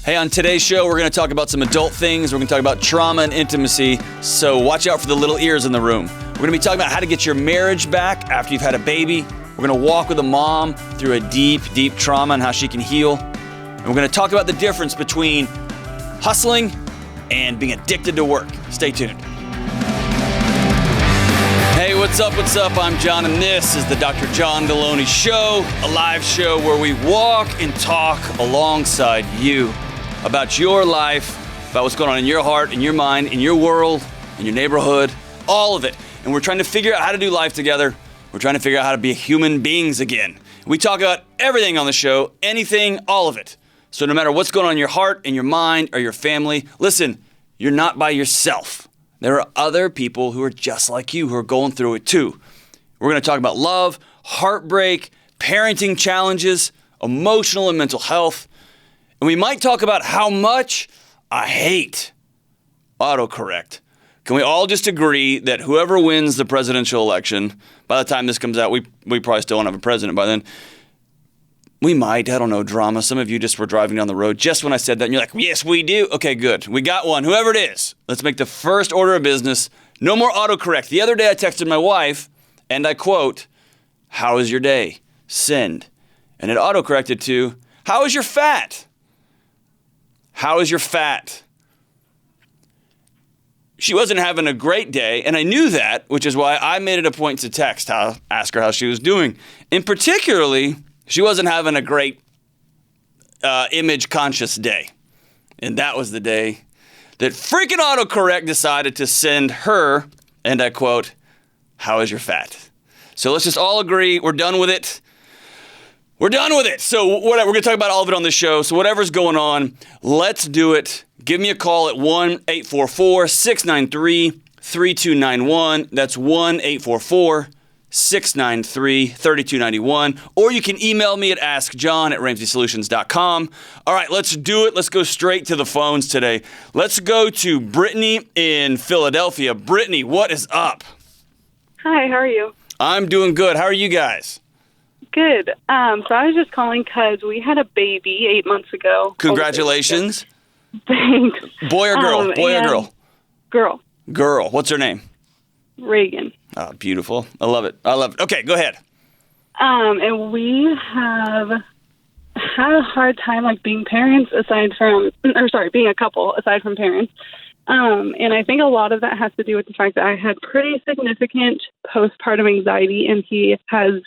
Hey, on today's show, we're going to talk about some adult things. We're going to talk about trauma and intimacy, so watch out for the little ears in the room. We're going to be talking about how to get your marriage back after you've had a baby. We're going to walk with a mom through a deep, deep trauma and how she can heal. And we're going to talk about the difference between hustling and being addicted to work. Stay tuned. Hey, what's up? I'm John, and this is the Dr. John Delony Show, a live show where we walk and talk alongside you about your life, about what's going on in your heart, in your mind, in your world, in your neighborhood, all of it. And we're trying to figure out how to do life together. We're trying to figure out how to be human beings again. We talk about everything on the show, anything, all of it. So no matter what's going on in your heart, in your mind, or your family, listen, you're not by yourself. There are other people who are just like you, who are going through it too. We're going to talk about love, heartbreak, parenting challenges, emotional and mental health. And we might talk about how much I hate autocorrect. Can we all just agree that whoever wins the presidential election, by the time this comes out, we probably still won't have a president by then. We might, I don't know, drama. Some of you just were driving down the road just when I said that, and you're like, yes, we do. Okay, good. We got one. Whoever it is, let's make the first order of business. No more autocorrect. The other day I texted my wife, and I quote, "How is your day? Send." And it autocorrected to, "How is your fat? How is your fat?" She wasn't having a great day, and I knew that, which is why I made it a point to ask her how she was doing. And particularly, she wasn't having a great image-conscious day. And that was the day that freaking autocorrect decided to send her, and I quote, "How is your fat?" So let's just all agree we're done with it. We're done with it. So whatever, we're going to talk about all of it on this show. So whatever's going on, let's do it. Give me a call at 1-844-693-3291. That's 1-844-693-3291. Or you can email me at askjohn@ramseysolutions.com. All right, let's do it. Let's go straight to the phones today. Let's go to Brittany in Philadelphia. Brittany, what is up? Hi, how are you? I'm doing good. How are you guys? Good. So I was just calling because we had a baby 8 months ago. Congratulations. Thanks. Boy or girl? Boy or girl? Girl. Girl. What's her name? Reagan. Oh, beautiful. I love it. Okay, go ahead. And we have had a hard time, being parents being a couple aside from parents. And I think a lot of that has to do with the fact that I had pretty significant postpartum anxiety, and he has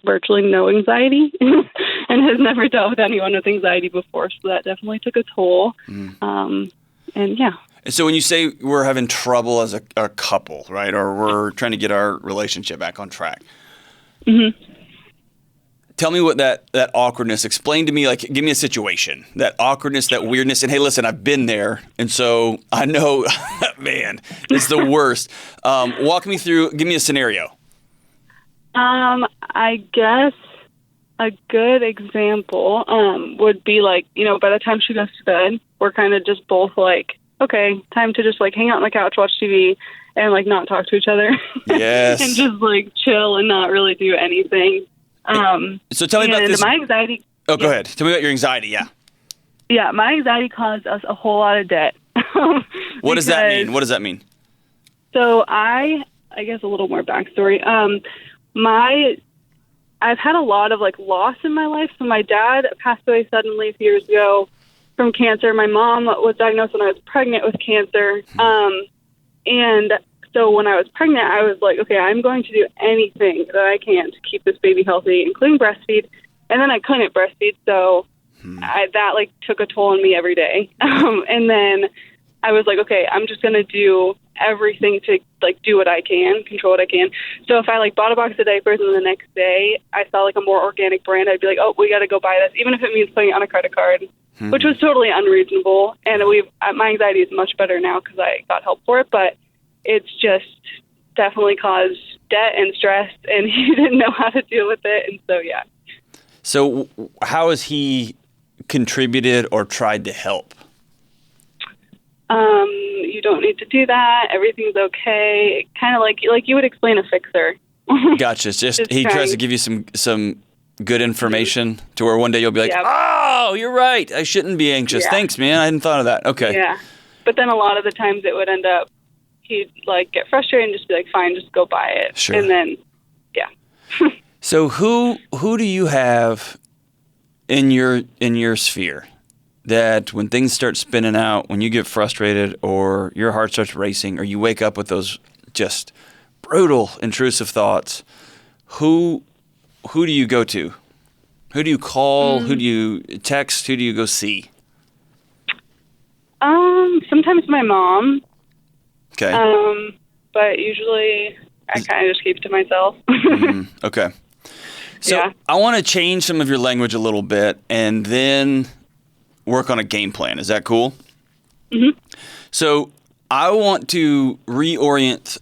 virtually no anxiety and has never dealt with anyone with anxiety before. So that definitely took a toll. And yeah. And so when you say we're having trouble as a couple, right, or we're trying to get our relationship back on track, tell me what that awkwardness, explain to me, give me a situation, that awkwardness, that weirdness. And hey, listen, I've been there. And so I know, man, it's the worst. Walk me through, give me a scenario. I guess a good example would be by the time she goes to bed, we're kind of just both okay, time to just hang out on the couch, watch TV, and not talk to each other. Yes. And just chill and not really do anything. So tell me about this. My anxiety. Oh, go ahead. Tell me about your anxiety. Yeah. Yeah, my anxiety caused us a whole lot of debt. What does that mean? What does that mean? So I guess a little more backstory. I've had a lot of loss in my life. So my dad passed away suddenly a few years ago from cancer. My mom was diagnosed when I was pregnant with cancer. And so when I was pregnant, I was like, okay, I'm going to do anything that I can to keep this baby healthy, including breastfeed. And then I couldn't breastfeed. So that took a toll on me every day. And then I was like, okay, I'm just going to do everything to do what I can, control what I can. So if I bought a box of diapers and the next day I saw a more organic brand, I'd be like, oh, we got to go buy this, even if it means putting it on a credit card, which was totally unreasonable. And my anxiety is much better now because I got help for it, but it's just definitely caused debt and stress, and he didn't know how to deal with it. And so, yeah. So how has he contributed or tried to help? You don't need to do that. Everything's okay. Kind of like you would explain a fixer. Gotcha. He tries to give you some good information to where one day you'll be like, oh, you're right. I shouldn't be anxious. Thanks, man. I hadn't thought of that. Okay. Yeah. But then a lot of the times it would end up, he'd like get frustrated and just be like, fine, just go buy it. Sure. And then, So who do you have in your sphere that when things start spinning out, when you get frustrated or your heart starts racing or you wake up with those just brutal, intrusive thoughts, who do you go to? Who do you call? Who do you text? Who do you go see? Sometimes my mom. Okay. But usually I kind of just keep it to myself. Okay. So I want to change some of your language a little bit and then work on a game plan. Is that cool? Mm-hmm. So I want to reorient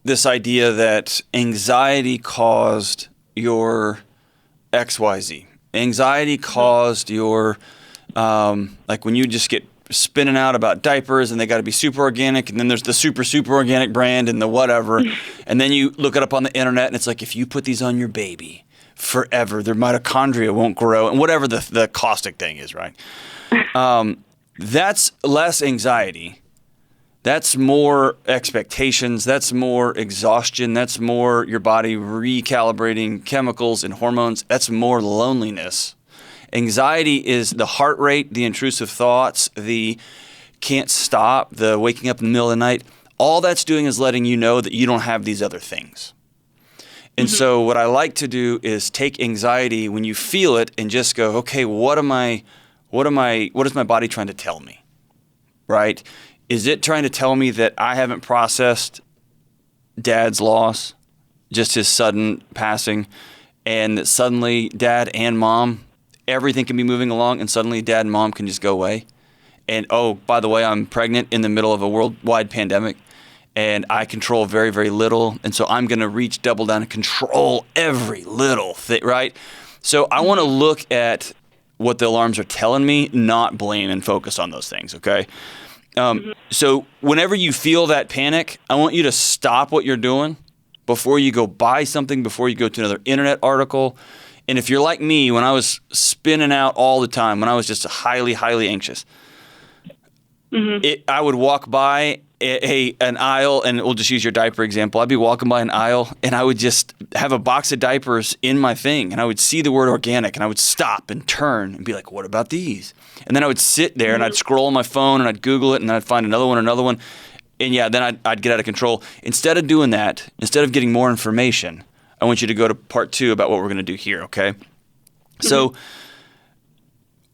this idea that anxiety caused your XYZ. Anxiety caused your, like when you just get spinning out about diapers and they got to be super organic, and then there's the super organic brand and the whatever, and then you look it up on the internet and it's like, if you put these on your baby forever, their mitochondria won't grow, and whatever the caustic thing is, right? That's less anxiety. That's more expectations. That's more exhaustion. That's more your body recalibrating chemicals and hormones. That's more loneliness. Anxiety is the heart rate, the intrusive thoughts, the can't stop, the waking up in the middle of the night. All that's doing is letting you know that you don't have these other things. And so what I like to do is take anxiety when you feel it and just go, okay, what is my body trying to tell me? Right? Is it trying to tell me that I haven't processed Dad's loss, just his sudden passing, and that suddenly Dad and Mom, everything can be moving along, and suddenly Dad and Mom can just go away? And, oh, by the way, I'm pregnant in the middle of a worldwide pandemic, and I control very, very little, and so I'm going to double down and control every little thing, right? So I want to look at what the alarms are telling me, not blame and focus on those things, okay? So whenever you feel that panic, I want you to stop what you're doing before you go buy something, before you go to another internet article. And if you're like me, when I was spinning out all the time, when I was just highly, highly anxious, I would walk by an aisle, and we'll just use your diaper example. I'd be walking by an aisle, and I would just have a box of diapers in my thing, and I would see the word organic, and I would stop and turn and be like, what about these? And then I would sit there, and I'd scroll on my phone, and I'd Google it, and then I'd find another one. And then I'd get out of control. Instead of doing that, instead of getting more information, I want you to go to part 2 about what we're going to do here, okay? So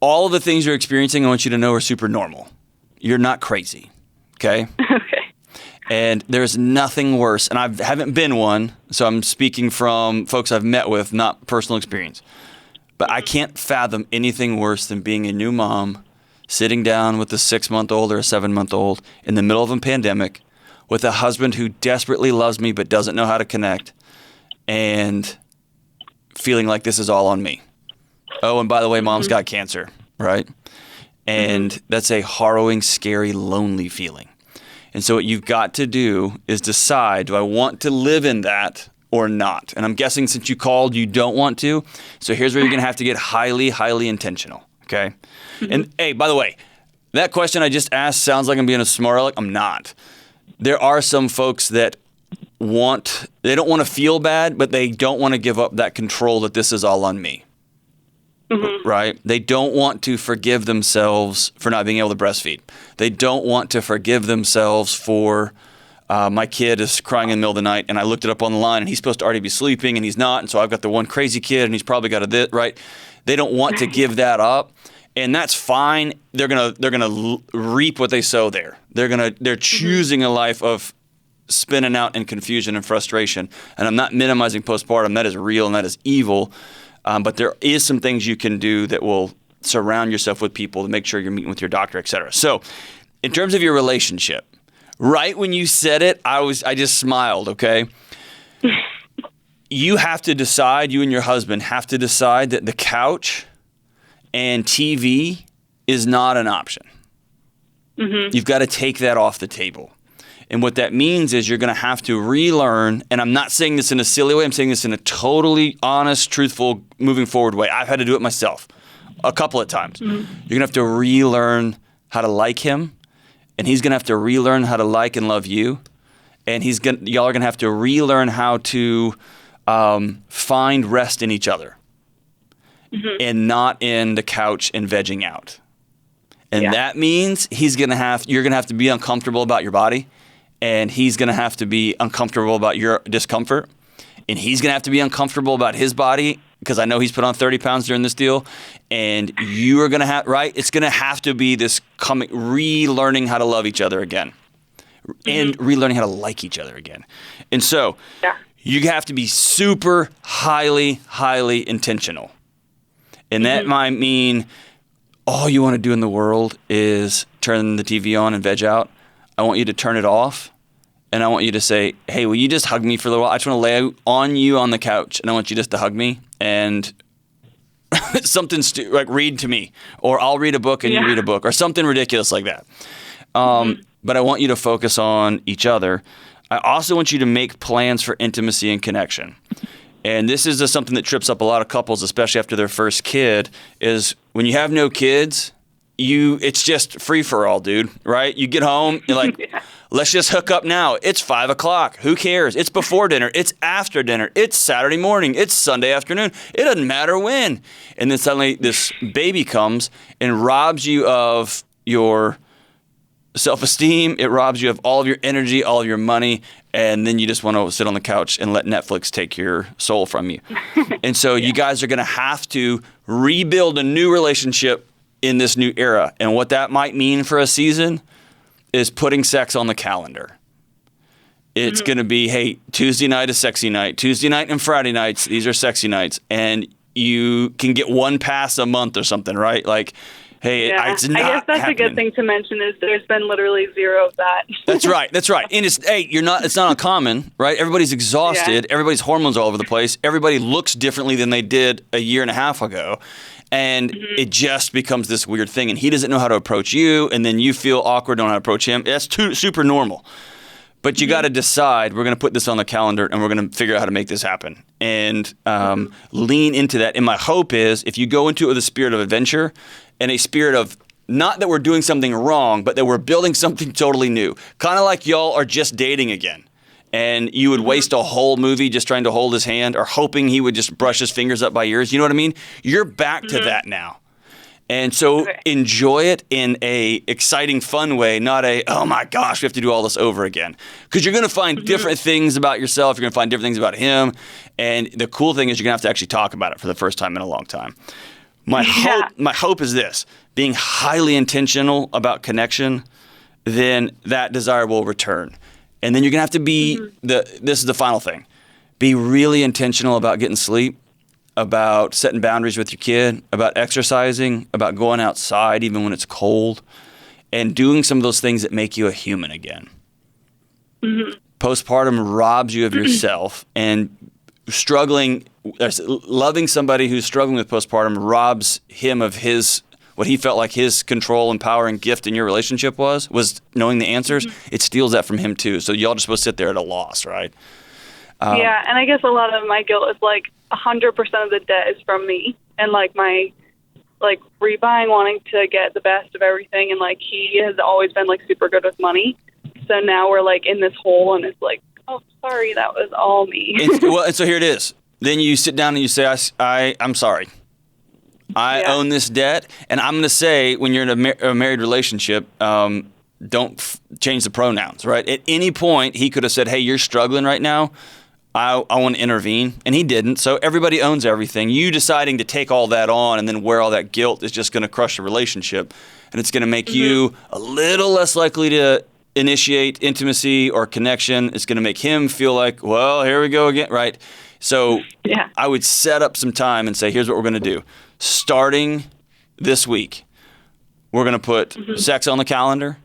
all of the things you're experiencing, I want you to know are super normal. You're not crazy, okay? Okay. And there's nothing worse, and I haven't been one, so I'm speaking from folks I've met with, not personal experience. But I can't fathom anything worse than being a new mom, sitting down with a 6-month-old or a 7-month-old in the middle of a pandemic with a husband who desperately loves me but doesn't know how to connect, and feeling like this is all on me. Oh, and by the way, Mom's got cancer, right? And that's a harrowing, scary, lonely feeling. And so what you've got to do is decide, do I want to live in that or not? And I'm guessing since you called, you don't want to. So here's where you're going to have to get highly, highly intentional, okay? And hey, by the way, that question I just asked sounds like I'm being a smart aleck. I'm not. There are some folks that they don't want to feel bad, but they don't want to give up that control that this is all on me. Right? They don't want to forgive themselves for not being able to breastfeed. They don't want to forgive themselves for my kid is crying in the middle of the night, and I looked it up online, and he's supposed to already be sleeping, and he's not, and so I've got the one crazy kid, and he's probably got right? They don't want to give that up, and that's fine. They're gonna reap what they sow there. They're choosing a life of spinning out in confusion and frustration. And I'm not minimizing postpartum. That is real and that is evil. But there is some things you can do that will surround yourself with people to make sure you're meeting with your doctor, et cetera. So in terms of your relationship, right when you said it, I just smiled, okay? You have to decide, you and your husband have to decide that the couch and TV is not an option. You've got to take that off the table. And what that means is you're going to have to relearn, and I'm not saying this in a silly way, I'm saying this in a totally honest, truthful, moving forward way. I've had to do it myself a couple of times. You're going to have to relearn how to like him, and he's going to have to relearn how to like and love you, and y'all are going to have to relearn how to find rest in each other and not in the couch and vegging out. And that means you're going to have to be uncomfortable about your body, and he's going to have to be uncomfortable about your discomfort, and he's going to have to be uncomfortable about his body, because I know he's put on 30 pounds during this deal, and you are going to have, right? It's going to have to be this relearning how to love each other again and relearning how to like each other again. And so you have to be super highly, highly intentional. And that might mean all you want to do in the world is turn the TV on and veg out. I want you to turn it off. And I want you to say, hey, will you just hug me for a little while? I just want to lay on you on the couch, and I want you just to hug me and something like read to me, or I'll read a book and you read a book, or something ridiculous like that. But I want you to focus on each other. I also want you to make plans for intimacy and connection. And this is something that trips up a lot of couples, especially after their first kid, is when you have no kids, it's just free for all, dude, right? You get home, you're like, let's just hook up now. It's 5 o'clock. Who cares? It's before dinner. It's after dinner. It's Saturday morning. It's Sunday afternoon. It doesn't matter when. And then suddenly this baby comes and robs you of your self-esteem. It robs you of all of your energy, all of your money. And then you just want to sit on the couch and let Netflix take your soul from you. And so you guys are going to have to rebuild a new relationship in this new era. And what that might mean for a season is putting sex on the calendar. It's going to be, hey, Tuesday night is sexy night. Tuesday night and Friday nights, these are sexy nights. And you can get one pass a month or something, right? Like, hey, it's not I guess that's happening. a good thing to mention is there's been literally zero of that. That's right. And it's not uncommon, right? Everybody's exhausted. Everybody's hormones are all over the place. Everybody looks differently than they did a year and a half ago. And it just becomes this weird thing. And he doesn't know how to approach you, and then you feel awkward, don't know how to approach him. That's super normal. But you got to decide, we're going to put this on the calendar, and we're going to figure out how to make this happen. And lean into that. And my hope is, if you go into it with a spirit of adventure and a spirit of not that we're doing something wrong, but that we're building something totally new. Kind of like y'all are just dating again. And you would waste a whole movie just trying to hold his hand or hoping he would just brush his fingers up by yours. You know what I mean? You're back to that now. And so enjoy it in a exciting, fun way, not a, oh my gosh, we have to do all this over again. Because you're going to find different things about yourself. You're going to find different things about him. And the cool thing is you're going to have to actually talk about it for the first time in a long time. My hope is this, being highly intentional about connection, then that desire will return. And then you're going to have to be, this is the final thing, be really intentional about getting sleep, about setting boundaries with your kid, about exercising, about going outside even when it's cold, and doing some of those things that make you a human again. Postpartum robs you of yourself, and loving somebody who's struggling with postpartum robs him of what he felt like his control and power and gift in your relationship was knowing the answers. It steals that from him too. So y'all just supposed to sit there at a loss, right? And I guess a lot of my guilt is like 100% of the debt is from me, and like my rebuying, wanting to get the best of everything, and like he has always been like super good with money. So now we're like in this hole, and it's like, oh, sorry, that was all me. And so here it is. Then you sit down and you say, I'm sorry. I own this debt, and I'm going to say, when you're in a married relationship, don't change the pronouns, right? At any point, he could have said, hey, you're struggling right now. I want to intervene, and he didn't. So everybody owns everything. You deciding to take all that on and then wear all that guilt is just going to crush the relationship, and it's going to make you a little less likely to initiate intimacy or connection. It's going to make him feel like, well, here we go again, right? So I would set up some time and say, here's what we're going to do. Starting this week, we're going to put sex on the calendar.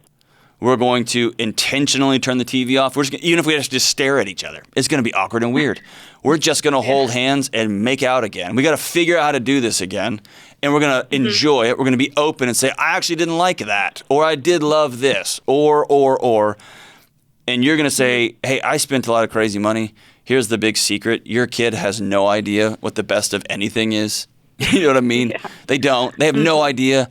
We're going to intentionally turn the TV off. Even if we have to just stare at each other, it's going to be awkward and weird. We're just going to hold hands and make out again. We got to figure out how to do this again, and we're going to enjoy it. We're going to be open and say, I actually didn't like that, or I did love this, or. And you're going to say, hey, I spent a lot of crazy money. Here's the big secret. Your kid has no idea what the best of anything is. You know what I mean? Yeah. They don't. They have no idea.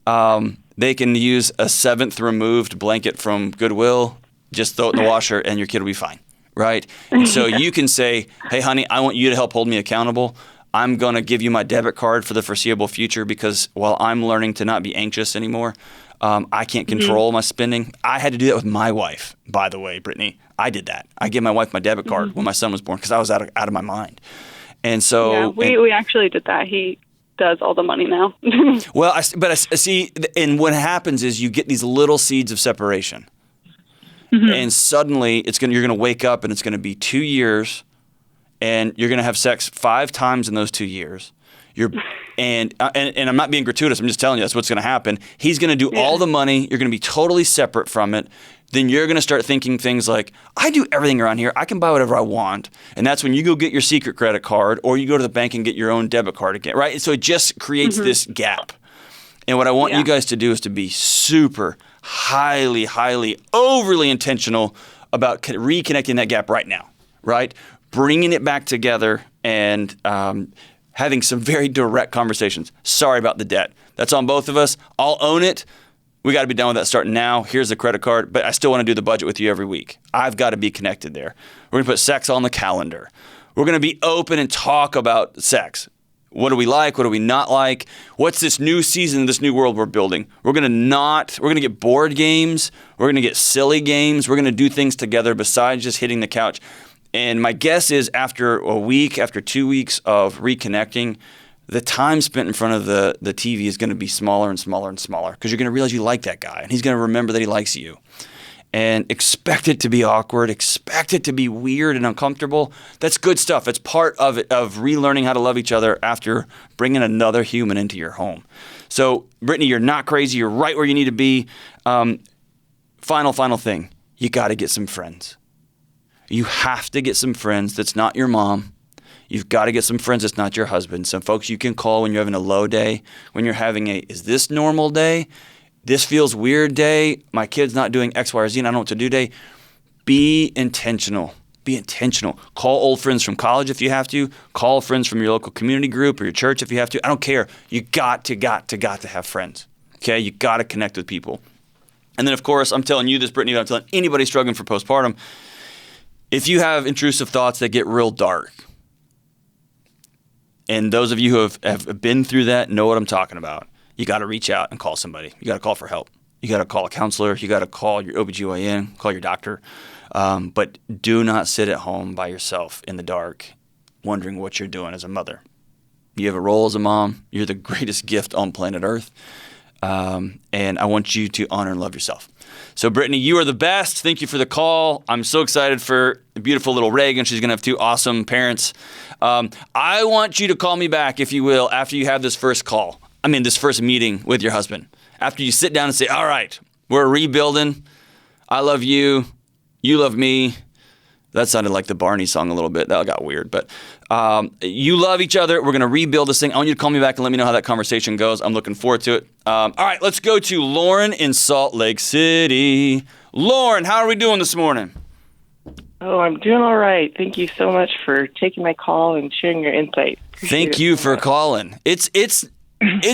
They can use a 7th removed blanket from Goodwill, just throw it in the washer, and your kid will be fine, right? And so you can say, hey, honey, I want you to help hold me accountable. I'm going to give you my debit card for the foreseeable future because while I'm learning to not be anxious anymore, I can't control my spending. I had to do that with my wife, by the way, Brittany. I did that. I gave my wife my debit card when my son was born because I was out of my mind. And so we actually did that. He does all the money now. Well, I see, and what happens is you get these little seeds of separation, and suddenly you're going to wake up and it's going to be 2 years, and you're going to have sex 5 times in those 2 years. And I'm not being gratuitous. I'm just telling you that's what's going to happen. He's going to do all the money. You're going to be totally separate from it. Then you're going to start thinking things like, I do everything around here. I can buy whatever I want. And that's when you go get your secret credit card or you go to the bank and get your own debit card again, right? So it just creates this gap. And what I want you guys to do is to be super highly, overly intentional about reconnecting that gap right now, right? Bringing it back together and having some very direct conversations. Sorry about the debt. That's on both of us. I'll own it. We got to be done with that starting now. Here's the credit card, but I still want to do the budget with you every week. I've got to be connected there. We're going to put sex on the calendar. We're going to be open and talk about sex. What do we like? What do we not like? What's this new season, this new world we're building? We're going to get board games. We're going to get silly games. We're going to do things together besides just hitting the couch. And my guess is after a week, after 2 weeks of reconnecting, the time spent in front of the TV is going to be smaller and smaller and smaller because you're going to realize you like that guy and he's going to remember that he likes you. And expect it to be awkward, expect it to be weird and uncomfortable. That's good stuff. It's part of it, of relearning how to love each other after bringing another human into your home. So, Brittany, you're not crazy. You're right where you need to be. Final thing. You got to get some friends. You have to get some friends that's not your mom. You've got to get some friends that's not your husband. Some folks you can call when you're having a low day, when you're having is this normal day? This feels weird day. My kid's not doing X, Y, or Z, and I don't know what to do day. Be intentional. Be intentional. Call old friends from college if you have to. Call friends from your local community group or your church if you have to. I don't care. You got to have friends. Okay? You got to connect with people. And then, of course, I'm telling you this, Brittany, but I'm telling anybody struggling for postpartum, if you have intrusive thoughts that get real dark, and those of you who have been through that know what I'm talking about, you got to reach out and call somebody. You got to call for help. You got to call a counselor. You got to call your OBGYN, call your doctor. But do not sit at home by yourself in the dark wondering what you're doing as a mother. You have a role as a mom. You're the greatest gift on planet Earth. And I want you to honor and love yourself. So, Brittany, you are the best. Thank you for the call. I'm so excited for the beautiful little Reagan. She's going to have 2 awesome parents. I want you to call me back, if you will, after you have this first meeting with your husband. After you sit down and say, all right, we're rebuilding. I love you. You love me. That sounded like the Barney song a little bit. That got weird. But you love each other. We're going to rebuild this thing. I want you to call me back and let me know how that conversation goes. I'm looking forward to it. All right, let's go to Lauren in Salt Lake City. Lauren, how are we doing this morning? Oh, I'm doing all right. Thank you so much for taking my call and sharing your insight. Thank you for calling. It's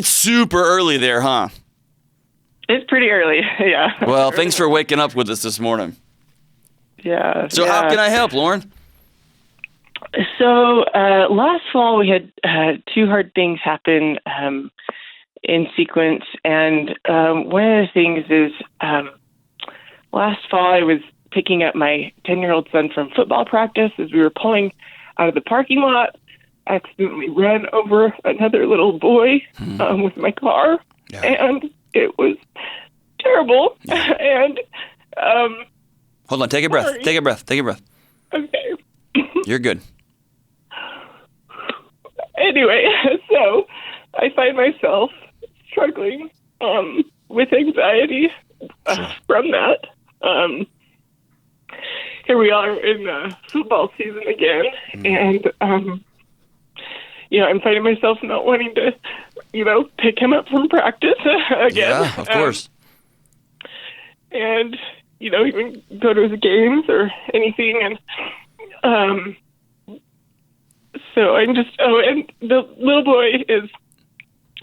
super early there, huh? It's pretty early, yeah. Well, thanks for waking up with us this morning. Yeah. So how can I help, Lauren? So last fall we had 2 hard things happen in sequence, and one of the things is last fall I was picking up my 10-year-old son from football practice. As we were pulling out of the parking lot, I accidentally ran over another little boy with my car, and it was terrible. Yeah. And hold on, take a breath. Sorry. Take a breath. Take a breath. Okay. You're good. Anyway, so I find myself struggling with anxiety from that. Here we are in football season again, and I'm finding myself not wanting to, pick him up from practice again. Yeah, of course. And even go to his games or anything. And so I'm just, and the little boy is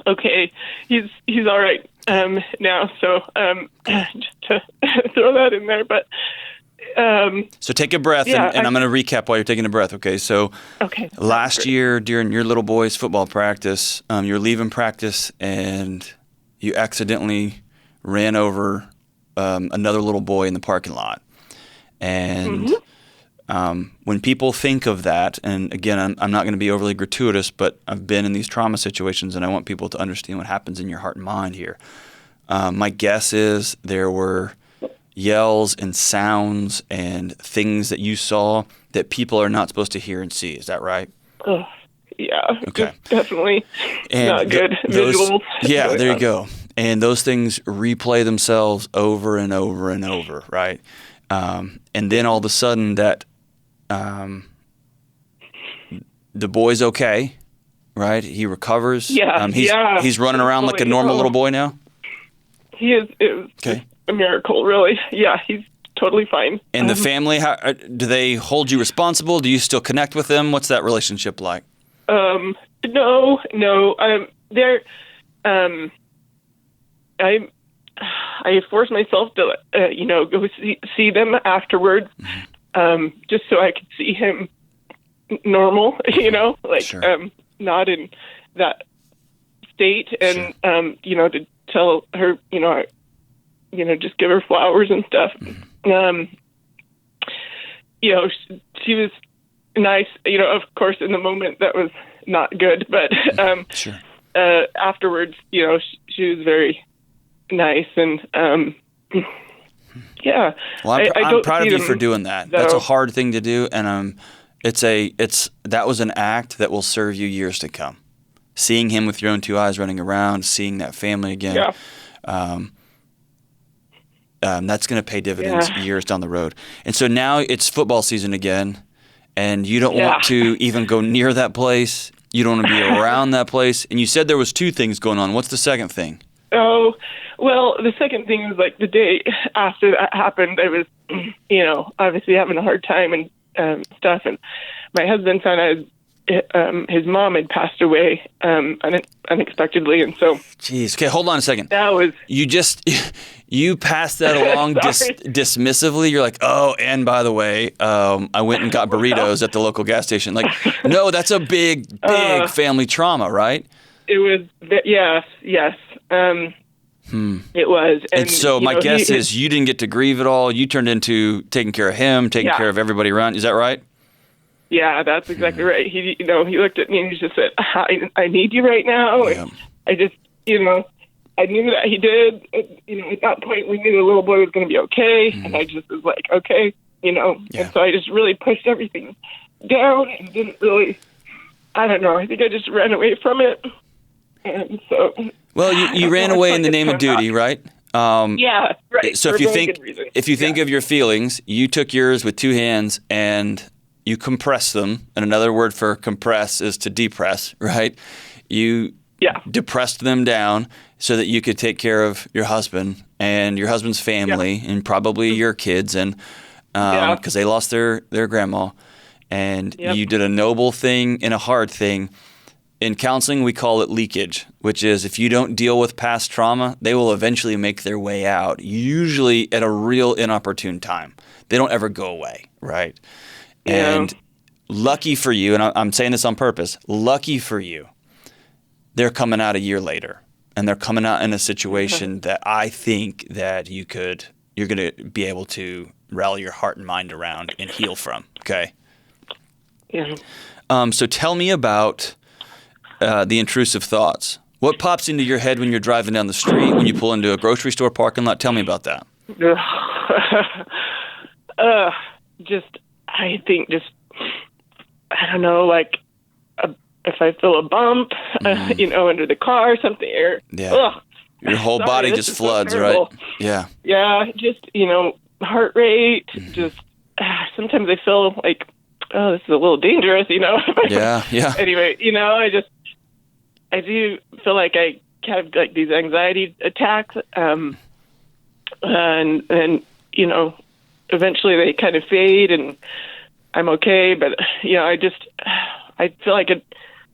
okay. He's all right now. So just to throw that in there, but so take a breath, and I'm going to recap while you're taking a breath. Okay, so last year during your little boy's football practice, you're leaving practice and you accidentally ran over another little boy in the parking lot. And when people think of that, and again, I'm not going to be overly gratuitous, but I've been in these trauma situations, and I want people to understand what happens in your heart and mind here. My guess is there were yells and sounds and things that you saw that people are not supposed to hear and see. Is that right? Oh, yeah. Okay. Definitely and not good visuals. Yeah, there you go. And those things replay themselves over and over and over, right? And then all of a sudden that the boy's okay, right? He recovers. Yeah. He's running around like a normal little boy now? He is. It was a miracle, really. Yeah, he's totally fine. And the family, do they hold you responsible? Do you still connect with them? What's that relationship like? No. They're, I force myself to, go see them afterwards, just so I could see him normal, Sure. Not in that state, and, to tell her, just give her flowers and stuff. She was nice, of course, in the moment that was not good, but, Sure. Afterwards, she was very nice, and, yeah. Well, I'm proud of you for doing that. That's a hard thing to do, and that was an act that will serve you years to come. Seeing him with your own two eyes running around, seeing that family again, that's going to pay dividends years down the road. And so now it's football season again, and you don't want to even go near that place. You don't want to be around that place. And you said there was two things going on. What's the second thing? Oh, well, the second thing was like the day after that happened, I was, obviously having a hard time and stuff. And my husband found out his mom had passed away unexpectedly, and so. Jeez. Okay, hold on a second. That was. You passed that along dismissively. You're like, oh, and by the way, I went and got burritos at the local gas station. Like, no, that's a big family trauma, right? It was. Yes. It was. And so my guess is you didn't get to grieve at all. You turned into taking care of him, taking care of everybody around. Is that right? Yeah, that's exactly right. He looked at me and he just said, I need you right now. Yeah. And I just, I knew that he did. At that point, we knew the little boy was going to be okay. And I just was like, okay, And so I just really pushed everything down and didn't really, I don't know. I think I just ran away from it. And so. Well, you ran away in the name of duty, right? Yeah, right. So if you think of your feelings, you took yours with two hands and you compress them, and another word for compress is to depress, right? You depressed them down so that you could take care of your husband and your husband's family and probably your kids, and because they lost their grandma. And you did a noble thing and a hard thing. In counseling, we call it leakage, which is if you don't deal with past trauma, they will eventually make their way out, usually at a real inopportune time. They don't ever go away, right? And lucky for you, and I'm saying this on purpose, lucky for you, they're coming out a year later, and they're coming out in a situation that I think that you're going to be able to rally your heart and mind around and heal from, okay? Yeah. So tell me about the intrusive thoughts. What pops into your head when you're driving down the street, when you pull into a grocery store parking lot? Tell me about that. I think I don't know, like if I feel a bump, under the car or something. Your whole body just floods, so right? Yeah. Yeah, just, heart rate, just sometimes I feel like, oh, this is a little dangerous, Yeah. Anyway, I do feel like I have like these anxiety attacks, and eventually they kind of fade and I'm okay. But, I feel like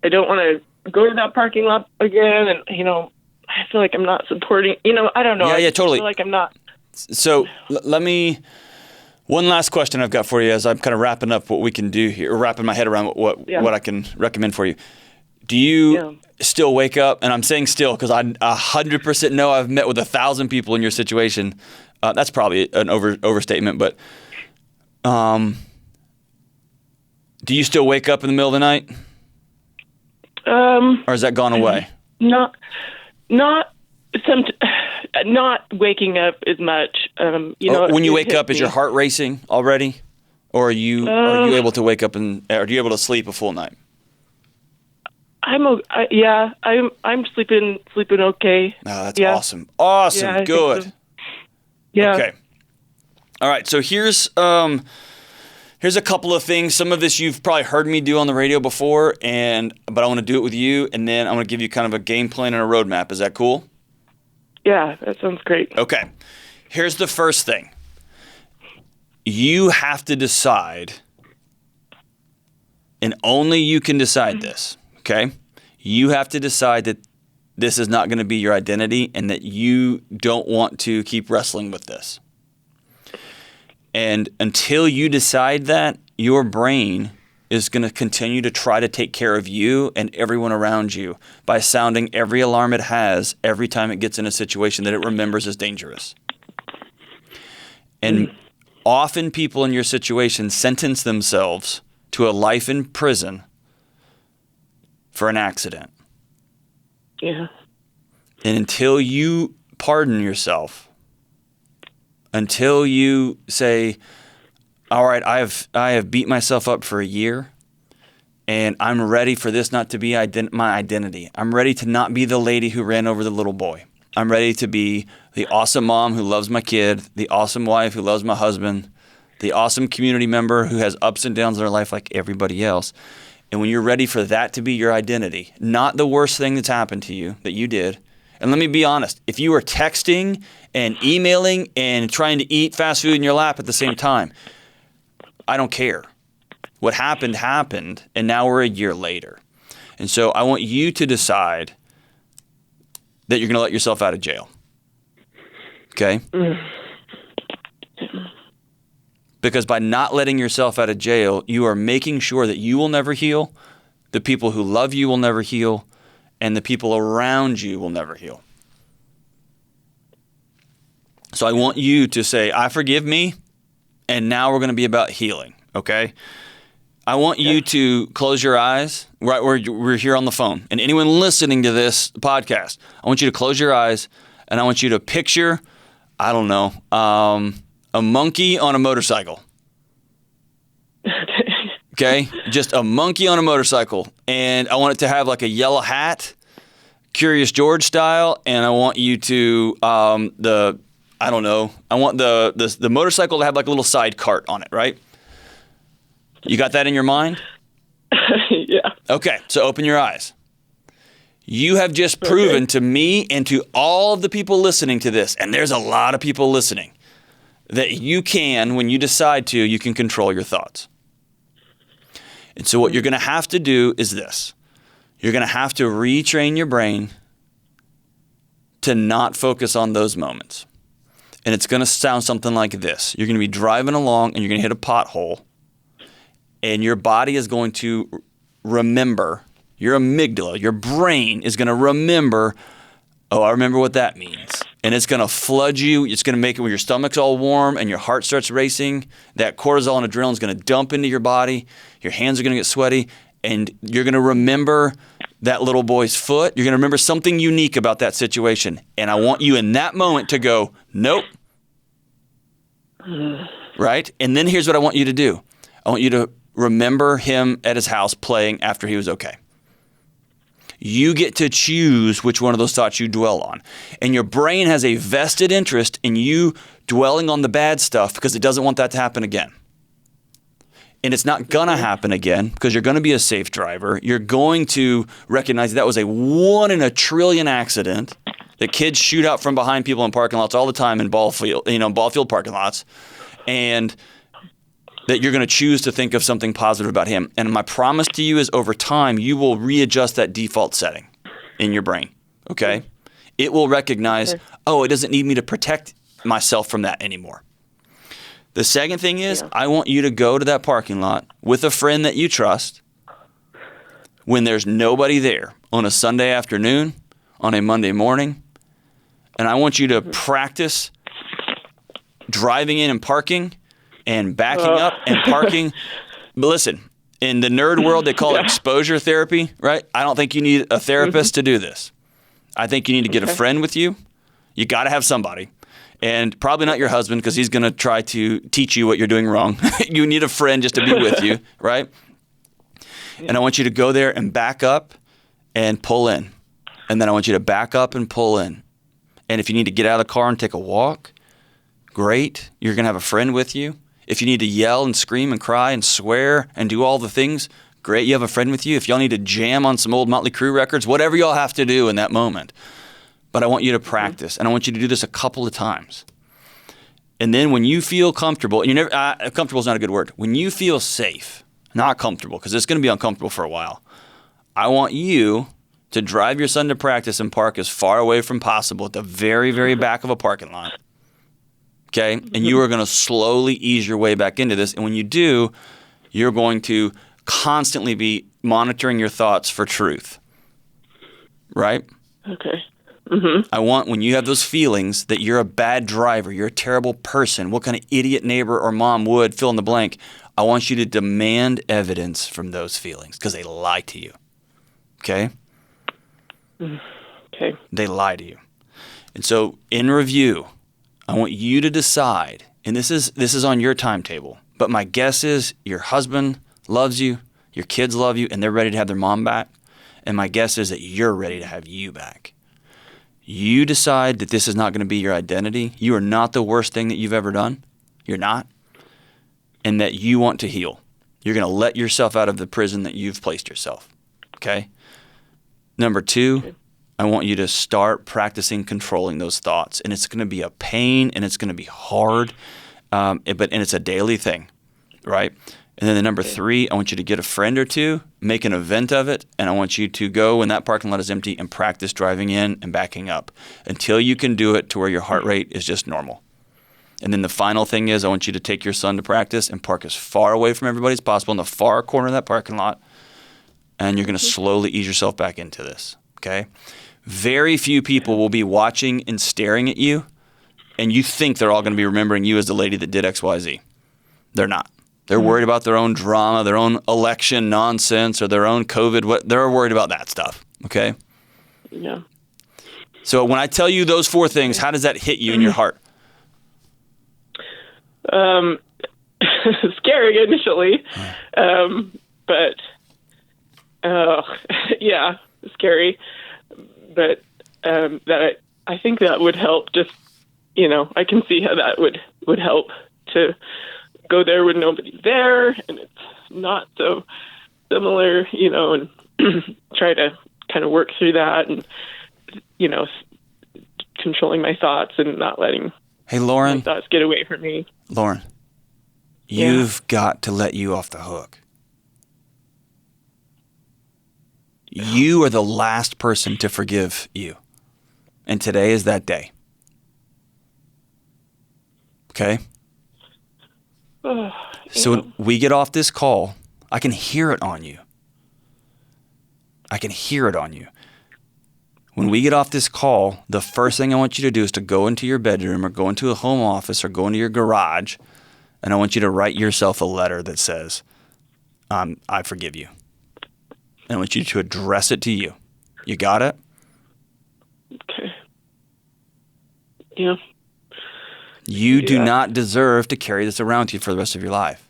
I don't want to go to that parking lot again. And, I feel like I'm not supporting, I don't know. Yeah, totally. I feel like I'm not. So one last question I've got for you as I'm kind of wrapping up what we can do here, or wrapping my head around what I can recommend for you. Do you still wake up? And I'm saying still because I 100% know I've met with 1,000 people in your situation. That's probably an overstatement, but do you still wake up in the middle of the night? Or has that gone away? Not waking up as much. When you wake up, is your heart racing already, or are you able to wake up or are you able to sleep a full night? I'm sleeping okay. Oh, that's awesome. Awesome. Yeah, good. So. Yeah. Okay. All right. So here's a couple of things. Some of this you've probably heard me do on the radio before, but I want to do it with you, and then I'm going to give you kind of a game plan and a roadmap. Is that cool? Yeah, that sounds great. Okay. Here's the first thing. You have to decide, and only you can decide this, okay? You have to decide that this is not going to be your identity and that you don't want to keep wrestling with this. And until you decide that, your brain is going to continue to try to take care of you and everyone around you by sounding every alarm it has every time it gets in a situation that it remembers as dangerous. And often people in your situation sentence themselves to a life in prison for an accident. Yeah. And until you pardon yourself, until you say, all right, I have beat myself up for a year, and I'm ready for this not to be my identity. I'm ready to not be the lady who ran over the little boy. I'm ready to be the awesome mom who loves my kid, the awesome wife who loves my husband, the awesome community member who has ups and downs in their life like everybody else. And when you're ready for that to be your identity, not the worst thing that's happened to you that you did. And let me be honest, if you were texting and emailing and trying to eat fast food in your lap at the same time, I don't care. What happened, and now we're a year later. And so I want you to decide that you're going to let yourself out of jail. Okay? Because by not letting yourself out of jail, you are making sure that you will never heal, the people who love you will never heal, and the people around you will never heal. So I want you to say, I forgive me, and now we're going to be about healing, okay? I want you to close your eyes right where we're here on the phone. And anyone listening to this podcast, I want you to close your eyes, and I want you to picture, I don't know, a monkey on a motorcycle. Okay? Just a monkey on a motorcycle. And I want it to have like a yellow hat, Curious George style, and I want you to, I want the motorcycle to have like a little side cart on it, right? You got that in your mind? Yeah. Okay, so open your eyes. You have just proven to me and to all of the people listening to this, and there's a lot of people listening, that you can, when you decide to, you can control your thoughts. And so what you're going to have to do is this. You're going to have to retrain your brain to not focus on those moments. And it's going to sound something like this. You're going to be driving along and you're going to hit a pothole, and your body is going to remember, your amygdala, your brain is going to remember, oh, I remember what that means. And it's going to flood you. It's going to make it where your stomach's all warm and your heart starts racing. That cortisol and adrenaline is going to dump into your body. Your hands are going to get sweaty. And you're going to remember that little boy's foot. You're going to remember something unique about that situation. And I want you in that moment to go, nope. Right? And then here's what I want you to do. I want you to remember him at his house playing after he was okay. You get to choose which one of those thoughts you dwell on. And your brain has a vested interest in you dwelling on the bad stuff because it doesn't want that to happen again. And it's not going to happen again because you're going to be a safe driver. You're going to recognize that was a 1 in a trillion accident that kids shoot out from behind people in parking lots all the time in ball field parking lots, and that you're going to choose to think of something positive about him. And my promise to you is over time, you will readjust that default setting in your brain, okay? It will recognize, it doesn't need me to protect myself from that anymore. The second thing is, I want you to go to that parking lot with a friend that you trust when there's nobody there on a Sunday afternoon, on a Monday morning, and I want you to practice driving in and parking and backing up and parking. But listen, in the nerd world, they call it exposure therapy, right? I don't think you need a therapist to do this. I think you need to get a friend with you. You got to have somebody. And probably not your husband, because he's going to try to teach you what you're doing wrong. You need a friend just to be with you, right? And I want you to go there and back up and pull in. And then I want you to back up and pull in. And if you need to get out of the car and take a walk, great. You're going to have a friend with you. If you need to yell and scream and cry and swear and do all the things, great. You have a friend with you. If y'all need to jam on some old Motley Crue records, whatever y'all have to do in that moment. But I want you to practice, and I want you to do this a couple of times. And then when you feel comfortable, and comfortable is not a good word. When you feel safe, not comfortable, because it's going to be uncomfortable for a while, I want you to drive your son to practice and park as far away from possible at the very, very back of a parking lot. Okay? And you are going to slowly ease your way back into this. And when you do, you're going to constantly be monitoring your thoughts for truth. Right? Okay. I want, when you have those feelings that you're a bad driver, you're a terrible person, what kind of idiot neighbor or mom would, fill in the blank, I want you to demand evidence from those feelings because they lie to you. Okay? Okay. They lie to you. And so in review, I want you to decide, and this is on your timetable, but my guess is your husband loves you, your kids love you, and they're ready to have their mom back. And my guess is that you're ready to have you back. You decide that this is not going to be your identity. You are not the worst thing that you've ever done. You're not. And that you want to heal. You're going to let yourself out of the prison that you've placed yourself. Okay? Number 2, I want you to start practicing controlling those thoughts. And it's going to be a pain and it's going to be hard, and it's a daily thing, right? And then the number 3, I want you to get a friend or two, make an event of it, and I want you to go when that parking lot is empty and practice driving in and backing up until you can do it to where your heart rate is just normal. And then the final thing is I want you to take your son to practice and park as far away from everybody as possible in the far corner of that parking lot, and you're going to slowly ease yourself back into this, okay? Very few people will be watching and staring at you, and you think they're all going to be remembering you as the lady that did XYZ. They're not. They're worried about their own drama, their own election nonsense, or their own COVID. They're worried about that stuff, okay? Yeah. So when I tell you those 4 things, how does that hit you in your heart? Scary initially, but yeah, scary. But I think that would help. Just I can see how that would help to go there with nobody there, and it's not so similar, and try to kind of work through that, and controlling my thoughts and not letting Lauren, my thoughts get away from me. Lauren, you've got to let you off the hook. You are the last person to forgive you, and today is that day. Okay? So when we get off this call, I can hear it on you. I can hear it on you. When we get off this call, the first thing I want you to do is to go into your bedroom or go into a home office or go into your garage, and I want you to write yourself a letter that says, I forgive you. And I want you to address it to you. You got it? Okay. Yeah. You do not deserve to carry this around with you for the rest of your life.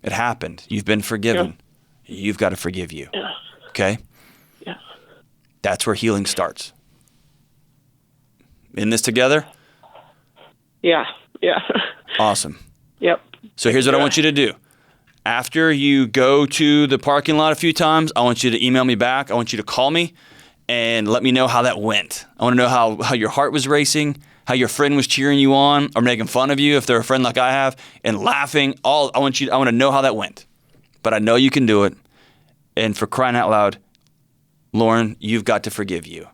It happened. You've been forgiven. Yeah. You've got to forgive you. Yeah. Okay? Yeah. That's where healing starts. In this together? Yeah. Yeah. Awesome. Yep. So here's what I want you to do. After you go to the parking lot a few times, I want you to email me back. I want you to call me, and let me know how that went. I want to know how your heart was racing, how your friend was cheering you on or making fun of you if they're a friend like I have, and laughing. I want to know how that went. But I know you can do it. And for crying out loud, Lauren, you've got to forgive you.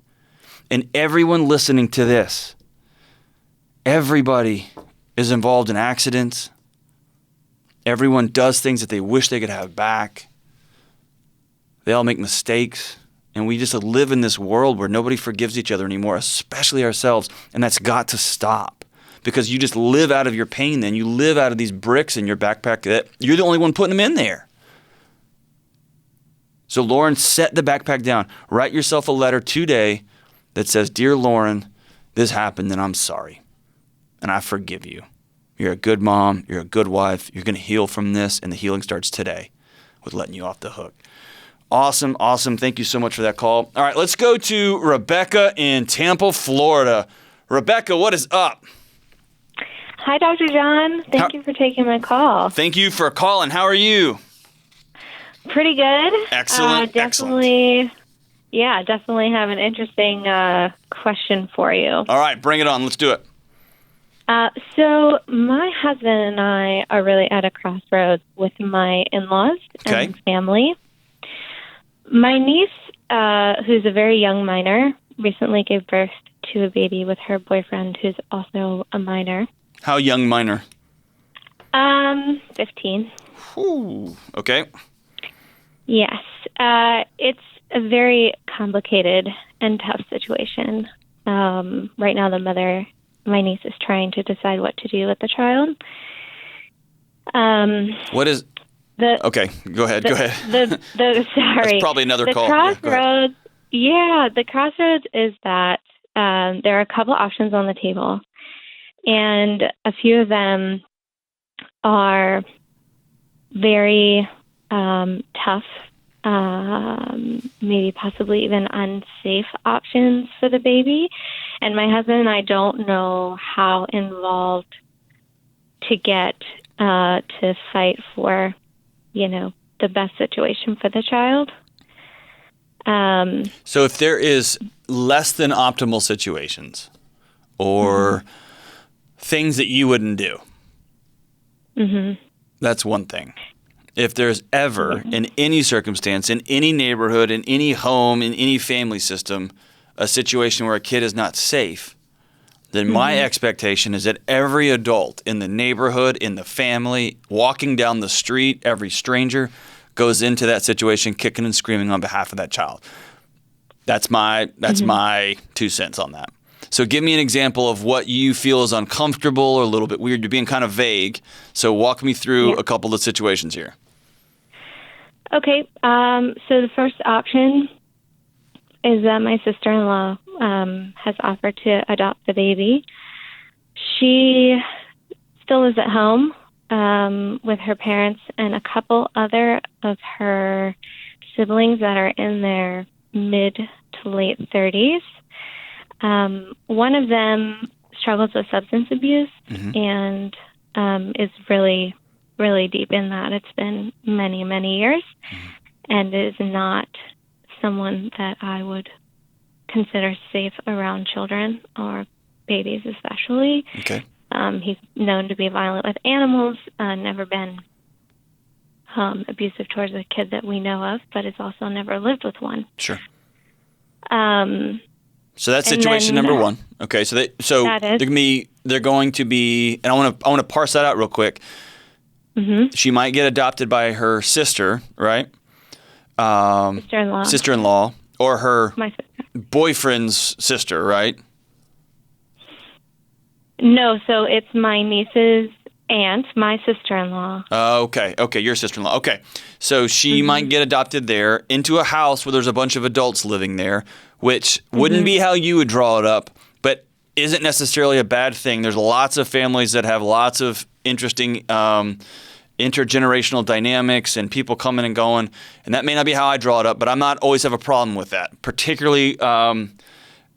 And everyone listening to this, everybody is involved in accidents. Everyone does things that they wish they could have back. They all make mistakes. And we just live in this world where nobody forgives each other anymore, especially ourselves. And that's got to stop, because you just live out of your pain then. You live out of these bricks in your backpack that you're the only one putting them in there. So Lauren, set the backpack down. Write yourself a letter today that says, Dear Lauren, this happened and I'm sorry. And I forgive you. You're a good mom. You're a good wife. You're going to heal from this. And the healing starts today with letting you off the hook. Awesome. Thank you so much for that call. All right, let's go to Rebecca in Tampa, Florida. Rebecca, what is up? Hi, Dr. John. Thank you for taking my call. Thank you for calling. How are you? Pretty good. Excellent. Definitely have an interesting question for you. All right, bring it on. Let's do it. So my husband and I are really at a crossroads with my in-laws and family. My niece, who's a very young minor, recently gave birth to a baby with her boyfriend, who's also a minor. How young minor? 15. Ooh, okay. Yes. It's a very complicated and tough situation. Right now, the mother, my niece, is trying to decide what to do with the child. What is... Okay, go ahead. Sorry. That's probably another call. Crossroads. Yeah, the crossroads is that there are a couple options on the table, and a few of them are very tough, maybe possibly even unsafe options for the baby. And my husband and I don't know how involved to get to fight for, the best situation for the child. So if there is less than optimal situations or things that you wouldn't do, that's one thing. If there's ever, in any circumstance, in any neighborhood, in any home, in any family system, a situation where a kid is not safe, then my expectation is that every adult in the neighborhood, in the family, walking down the street, every stranger goes into that situation kicking and screaming on behalf of that child. That's my 2 cents on that. So give me an example of what you feel is uncomfortable or a little bit weird. You're being kind of vague. So walk me through a couple of situations here. Okay. So the first option is that my sister-in-law has offered to adopt the baby. She still lives at home with her parents and a couple other of her siblings that are in their mid to late 30s. One of them struggles with substance abuse and is really, really deep in that. It's been many, many years and is not someone that I would consider safe around children or babies especially. Okay. He's known to be violent with animals, never been abusive towards a kid that we know of, but has also never lived with one. Sure. So that's situation number one. Okay, they're going to be, and I want to parse that out real quick. She might get adopted by her sister, right? Sister-in-law, or her boyfriend's sister, right? No, so it's my niece's aunt, my sister-in-law. Okay, your sister-in-law. Okay, so she might get adopted there into a house where there's a bunch of adults living there, which wouldn't be how you would draw it up, but isn't necessarily a bad thing. There's lots of families that have lots of interesting intergenerational dynamics and people coming and going, and that may not be how I draw it up, but I'm not always have a problem with that. Particularly,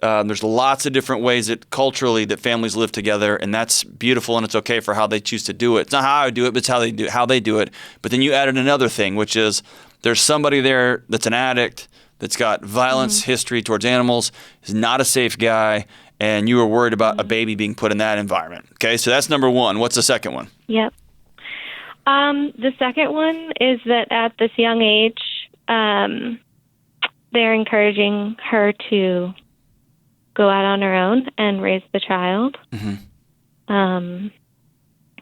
there's lots of different ways that culturally that families live together, and that's beautiful, and it's okay for how they choose to do it. It's not how I do it, but it's how they do it. But then you added another thing, which is there's somebody there that's an addict, that's got violence history towards animals, is not a safe guy, and you were worried about a baby being put in that environment. Okay, so that's number one. What's the second one? Yep. The second one is that at this young age, they're encouraging her to go out on her own and raise the child,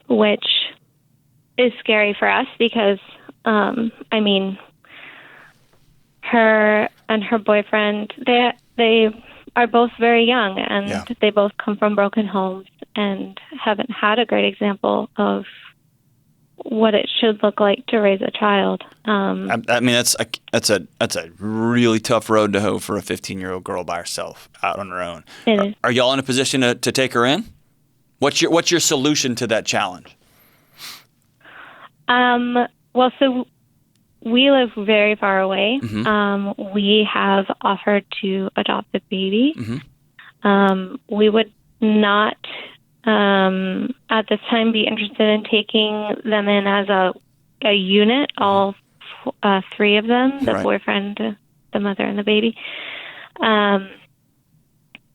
which is scary for us because, her and her boyfriend, they are both very young, and they both come from broken homes and haven't had a great example of what it should look like to raise a child. That's a really tough road to hoe for a 15-year-old girl by herself out on her own. Are y'all in a position to take her in? What's your solution to that challenge? Well, so we live very far away. We have offered to adopt the baby. We would not, at this time, be interested in taking them in as a unit, all three of them, the boyfriend, the mother, and the baby. But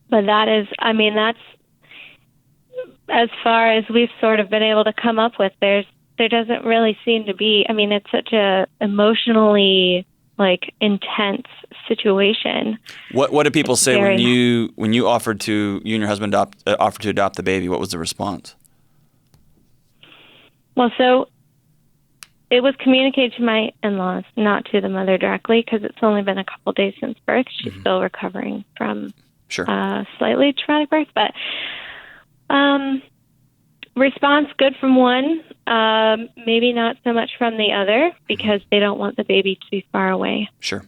that's as far as we've sort of been able to come up with. There doesn't really seem to be. It's such a emotionally intense situation. What did people say when you offered to, you and your husband offered to adopt the baby? What was the response? Well, so it was communicated to my in-laws, not to the mother directly, because it's only been a couple days since birth. She's still recovering from slightly traumatic birth, but response good from one, maybe not so much from the other, because they don't want the baby to be far away. Sure.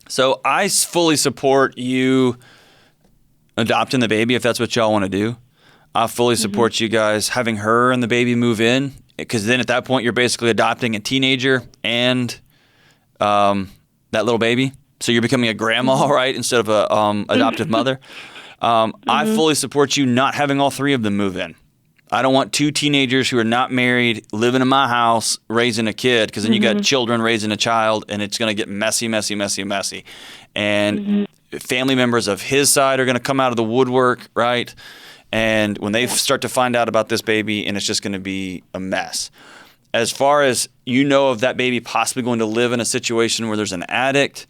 So I fully support you adopting the baby if that's what y'all want to do. I fully support you guys having her and the baby move in, because then at that point you're basically adopting a teenager and that little baby. So you're becoming a grandma, right, instead of a adoptive mother. I fully support you not having all three of them move in. I don't want two teenagers who are not married living in my house raising a kid, because then you got children raising a child, and it's going to get messy. And family members of his side are going to come out of the woodwork, right? And when they start to find out about this baby, and it's just going to be a mess. As far as of that baby possibly going to live in a situation where there's an addict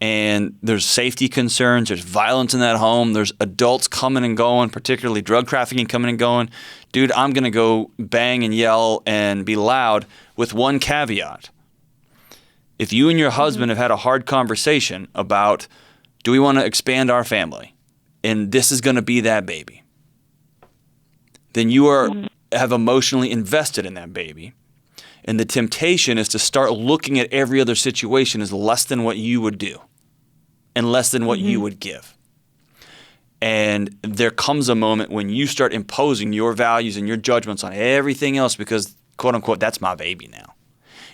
and there's safety concerns, there's violence in that home, there's adults coming and going, particularly drug trafficking coming and going, dude, I'm going to go bang and yell and be loud with one caveat. If you and your husband have had a hard conversation about, do we want to expand our family, and this is going to be that baby, then you have emotionally invested in that baby. And the temptation is to start looking at every other situation as less than what you would do and less than what you would give. And there comes a moment when you start imposing your values and your judgments on everything else because, quote unquote, that's my baby now.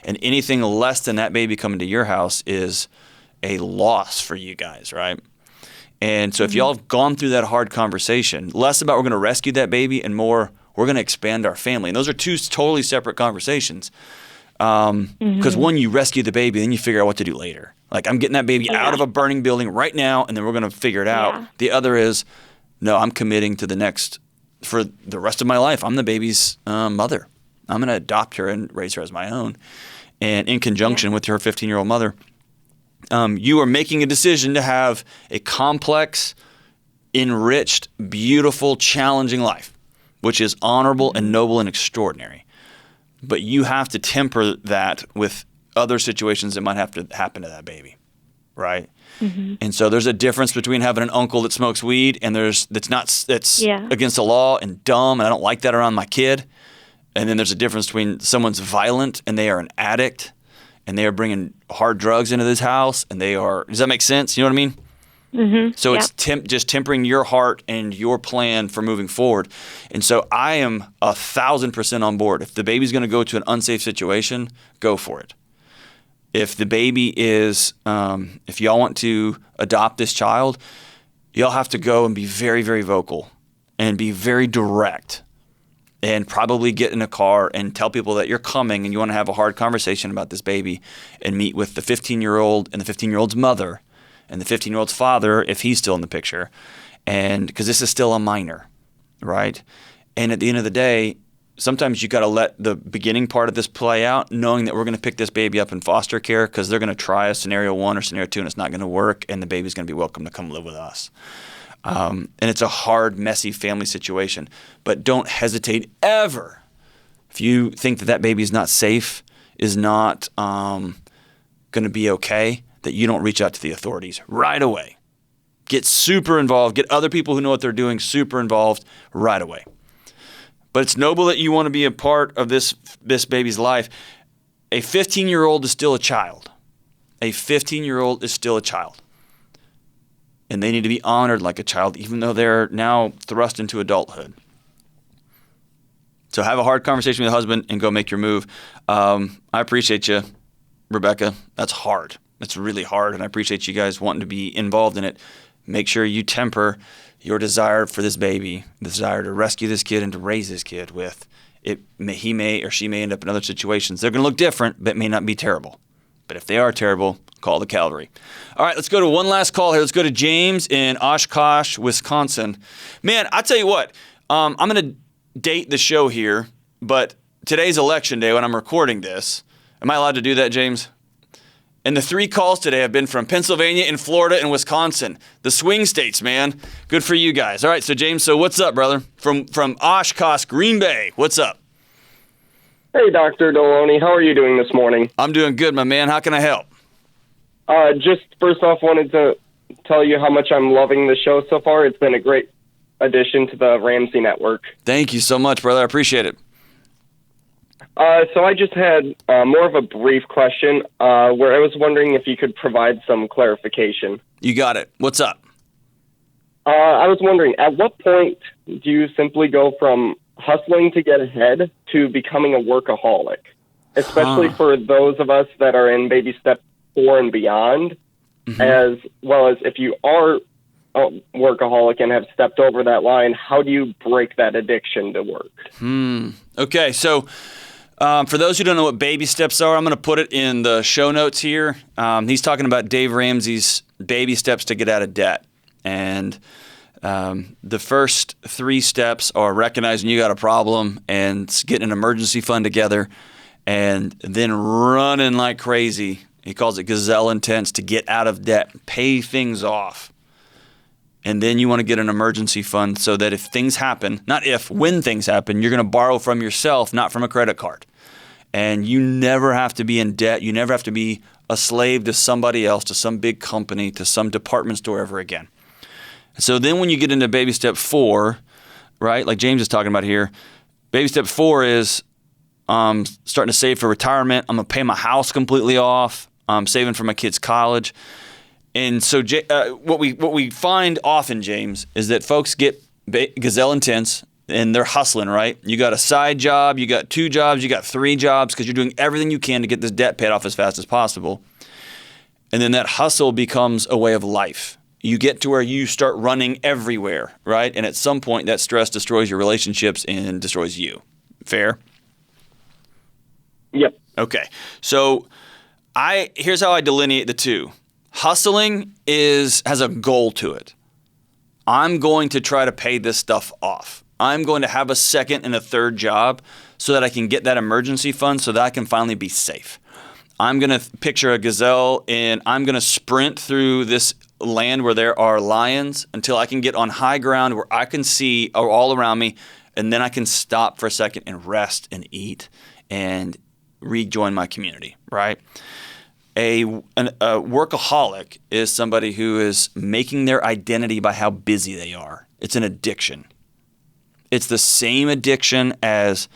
And anything less than that baby coming to your house is a loss for you guys, right? And so if y'all have gone through that hard conversation, less about we're going to rescue that baby and more we're going to expand our family. And those are two totally separate conversations. Because one, you rescue the baby, then you figure out what to do later. Like, I'm getting that baby out of a burning building right now, and then we're going to figure it out. Yeah. The other is, no, I'm committing to the next, for the rest of my life, I'm the baby's mother. I'm going to adopt her and raise her as my own. And in conjunction with her 15-year-old mother, you are making a decision to have a complex, enriched, beautiful, challenging life, which is honorable and noble and extraordinary. But you have to temper that with other situations that might have to happen to that baby, right? And so there's a difference between having an uncle that smokes weed and that's against the law and dumb, and I don't like that around my kid. And then there's a difference between someone's violent and they are an addict and they are bringing hard drugs into this house and they are – does that make sense? You know what I mean? So it's just tempering your heart and your plan for moving forward. And so I am 1,000% on board. If the baby's going to go to an unsafe situation, go for it. If the baby is, if y'all want to adopt this child, y'all have to go and be very, very vocal and be very direct and probably get in a car and tell people that you're coming and you want to have a hard conversation about this baby and meet with the 15-year-old and the 15-year-old's mother and the 15-year-old's father if he's still in the picture. And because this is still a minor, right? And at the end of the day, sometimes you got to let the beginning part of this play out, knowing that we're going to pick this baby up in foster care because they're going to try a scenario 1 or scenario 2 and it's not going to work, and the baby's going to be welcome to come live with us. And it's a hard, messy family situation. But don't hesitate ever. If you think that that baby is not safe, is not going to be okay, that you don't reach out to the authorities right away. Get super involved. Get other people who know what they're doing super involved right away. But it's noble that you want to be a part of this baby's life. A 15-year-old is still a child. A 15-year-old is still a child. And they need to be honored like a child, even though they're now thrust into adulthood. So have a hard conversation with your husband and go make your move. I appreciate you, Rebecca. That's hard. That's really hard, and I appreciate you guys wanting to be involved in it. Make sure you temper your desire for this baby, the desire to rescue this kid and to raise this kid with it. He may or she may end up in other situations. They're going to look different, but may not be terrible. But if they are terrible, call the cavalry. All right, let's go to one last call here. Let's go to James in Oshkosh, Wisconsin. Man, I tell you what, I'm going to date the show here, but today's election day when I'm recording this. Am I allowed to do that, James? And the 3 calls today have been from Pennsylvania and Florida and Wisconsin. The swing states, man. Good for you guys. All right, so James, so what's up, brother? From Oshkosh, Green Bay. What's up? Hey, Dr. Delony. How are you doing this morning? I'm doing good, my man. How can I help? Just first off, wanted to tell you how much I'm loving the show so far. It's been a great addition to the Ramsey network. Thank you so much, brother. I appreciate it. So I just had more of a brief question where I was wondering if you could provide some clarification. You got it. What's up? I was wondering, at what point do you simply go from hustling to get ahead to becoming a workaholic, especially for those of us that are in baby step 4 and beyond, as well as if you are a workaholic and have stepped over that line, how do you break that addiction to work? Okay, so for those who don't know what baby steps are, I'm going to put it in the show notes here. He's talking about Dave Ramsey's baby steps to get out of debt. And the first 3 steps are recognizing you got a problem and getting an emergency fund together and then running like crazy. He calls it gazelle intense to get out of debt, pay things off. And then you want to get an emergency fund so that if things happen, not if, when things happen, you're going to borrow from yourself, not from a credit card. And you never have to be in debt. You never have to be a slave to somebody else, to some big company, to some department store ever again. So then when you get into baby step 4, right, like James is talking about here, baby step 4 is starting to save for retirement. I'm going to pay my house completely off. I'm saving for my kids' college. And so what we find often, James, is that folks get gazelle intense and they're hustling, right? You got a side job, you got 2 jobs, you got 3 jobs because you're doing everything you can to get this debt paid off as fast as possible. And then that hustle becomes a way of life. You get to where you start running everywhere, right? And at some point, that stress destroys your relationships and destroys you. Fair? Yep. Okay. So here's how I delineate the two. Hustling has a goal to it. I'm going to try to pay this stuff off. I'm going to have a second and a third job so that I can get that emergency fund so that I can finally be safe. I'm going to picture a gazelle and I'm going to sprint through this land where there are lions until I can get on high ground where I can see all around me, and then I can stop for a second and rest and eat and rejoin my community, right? A workaholic is somebody who is making their identity by how busy they are. It's an addiction. It's the same addiction as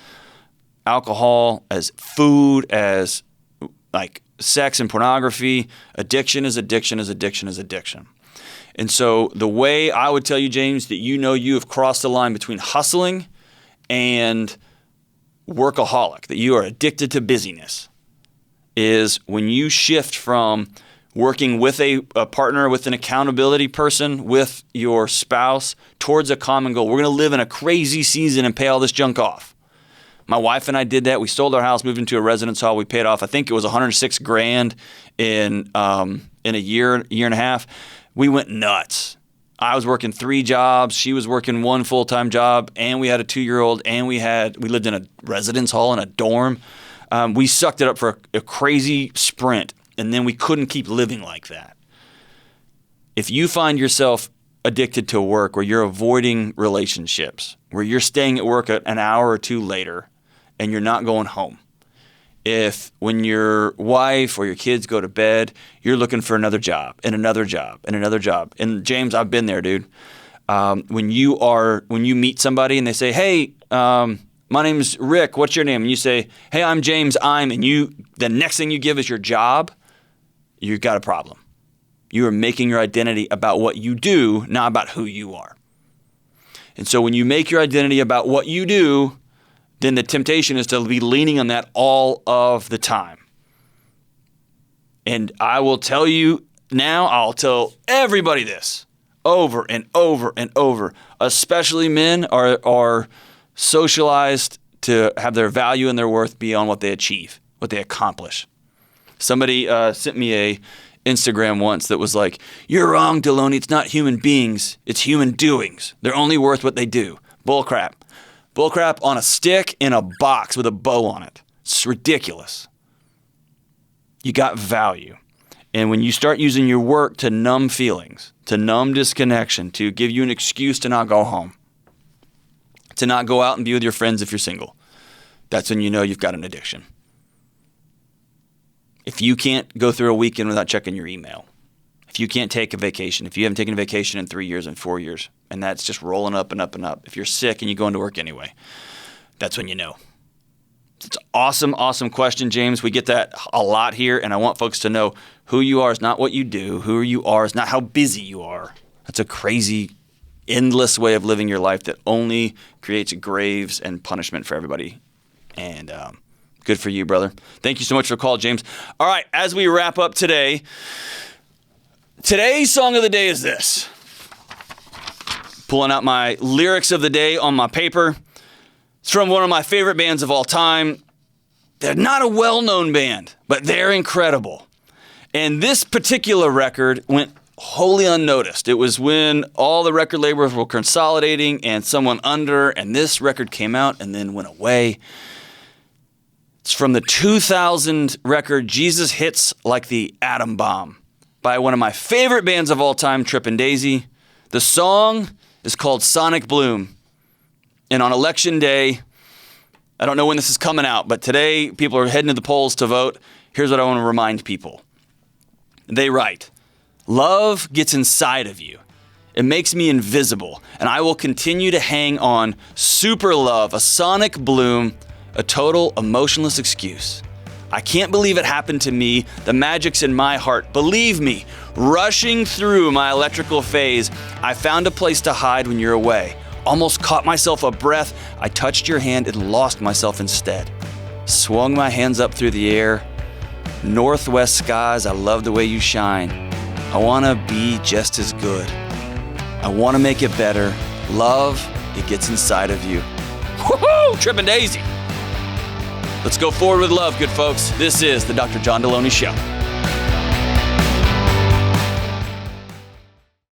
alcohol, as food, as like sex and pornography. Addiction is addiction is addiction is addiction. And so the way I would tell you, James, that you know you have crossed the line between hustling and workaholic, that you are addicted to busyness, is when you shift from working with a partner, with an accountability person, with your spouse, towards a common goal. We're going to live in a crazy season and pay all this junk off. My wife and I did that. We sold our house, moved into a residence hall. We paid off, I think it was $106,000 in a year and a half. We went nuts. I was working 3 jobs. She was working 1 full-time job, and we had a 2-year-old, and we lived in a residence hall in a dorm. We sucked it up for a crazy sprint, and then we couldn't keep living like that. If you find yourself addicted to work, where you're avoiding relationships, where you're staying at work an hour or 2 later, and you're not going home, if when your wife or your kids go to bed, you're looking for another job and another job and another job. And James, I've been there, dude. When you meet somebody and they say, hey, my name's Rick, what's your name? And you say, hey, I'm James, and the next thing you give is your job, you've got a problem. You are making your identity about what you do, not about who you are. And so when you make your identity about what you do, then the temptation is to be leaning on that all of the time. And I will tell you now, I'll tell everybody this over and over and over, especially men are socialized to have their value and their worth beyond what they achieve, what they accomplish. Somebody sent me a Instagram once that was like, you're wrong, Delony, it's not human beings, it's human doings. They're only worth what they do. Bullcrap. Bullcrap on a stick in a box with a bow on it. It's ridiculous. You got value. And when you start using your work to numb feelings, to numb disconnection, to give you an excuse to not go home, to not go out and be with your friends if you're single, that's when you know you've got an addiction. If you can't go through a weekend without checking your email, if you can't take a vacation, if you haven't taken a vacation in 3 years and 4 years, and that's just rolling up and up and up, if you're sick and you go into work anyway, that's when you know. It's an awesome, awesome question, James. We get that a lot here, and I want folks to know who you are is not what you do. Who you are is not how busy you are. That's a crazy, endless way of living your life that only creates graves and punishment for everybody. And good for you, brother. Thank you so much for the call, James. All right, as we wrap up today, today's song of the day is this. Pulling out my lyrics of the day on my paper. It's from one of my favorite bands of all time. They're not a well-known band, but they're incredible. And this particular record went wholly unnoticed. It was when all the record labels were consolidating and someone under, and this record came out and then went away. It's from the 2000 record, Jesus Hits Like the Atom Bomb, by one of my favorite bands of all time, Trippin' Daisy. The song is called Sonic Bloom. And on election day, I don't know when this is coming out, but today people are heading to the polls to vote. Here's what I want to remind people. They write, love gets inside of you. It makes me invisible, and I will continue to hang on. Super love, a sonic bloom, a total emotionless excuse. I can't believe it happened to me. The magic's in my heart. Believe me, rushing through my electrical phase, I found a place to hide when you're away. Almost caught myself a breath. I touched your hand and lost myself instead. Swung my hands up through the air. Northwest skies, I love the way you shine. I wanna be just as good. I wanna make it better. Love, it gets inside of you. Woohoo! Trippin' Daisy. Let's go forward with love, good folks. This is the Dr. John Delony Show.